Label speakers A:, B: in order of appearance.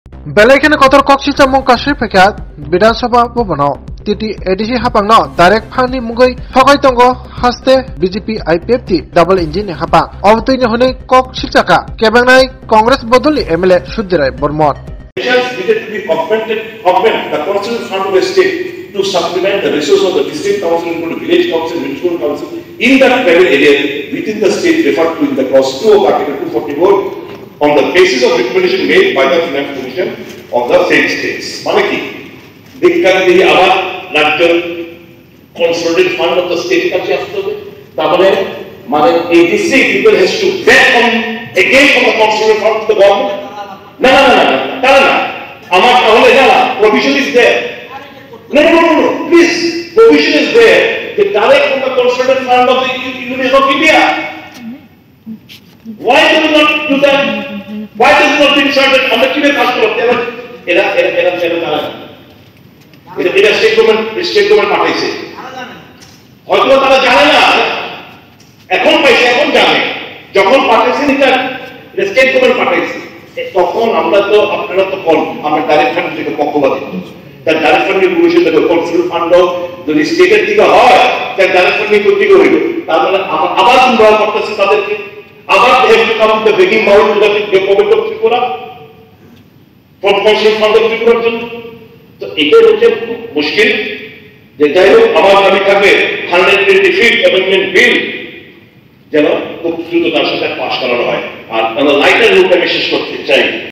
A: बेलायखिनि कतर कक्सिचा मुंकाशि फैखा विधानसभा भवनाव टीटी एडीसी हापांनो डाइरेक्ट फांनि मुगै फगाय तंगो हास्ते बीजेपी आईपीएफटी डबल इंजिन हापां अवतुइनि हनै कक्सिचाका केबांनाय कांग्रेस बदलनि एमएलए सुदिराय Barman
B: needed to be augment the constitutional fund of the state to supplement the resources of the district council, including village council, municipal council in that tribal area within the state referred to in the clause 2 of Article 244 on the basis of recommendation made by the Finance Commission of the same states. মানে কি বিজ্ঞান দিয়ে আবার রাজ্য consolidated fund of the state কাছে আসতে হবে তাহলে মানে এই district people has to get from again from the consolidated fund to the government. No. Amar tahole na provision is there. No. Please, provision is there. The direct from the consolidated fund of the Union of India. Why do you not do that? Why does it not be inserted? আমরা কিভাবে কাজ করব? এরা state government পাঠাইছে। হয়তো তারা জানে না। এখন পাইছে, এখন জানে। যখন পাঠাইছে এটা স্টেট গভর্নমেন্ট পাঠাইছে। তখন আমরা তো আপনারা তো কোন আমরা ডাইরেক্ট ফান্ড থেকে পক্ষপাতী তার ডাইরেক্ট ফান্ডের প্রভিশন থেকে কনসিডার ফান্ড যদি স্টেটের থেকে হয় তার ডাইরেক্ট ফান্ডিং করতে হইল তার মানে আবার আমরা করতেছি তাদেরকে আবার have to come the begging mouth to the government of Tripura for consider fund of ত্রিপুরার জন্য তো এটাই হচ্ছে মুশকিল যে যাই হোক আমার দাবি থাকবে 125th অ্যামেন্ডমেন্ট বিল যেন খুব দ্রুত তার সাথে পাশ করানো হয় আর লাইটার রূপে আমি শেষ করতে চাই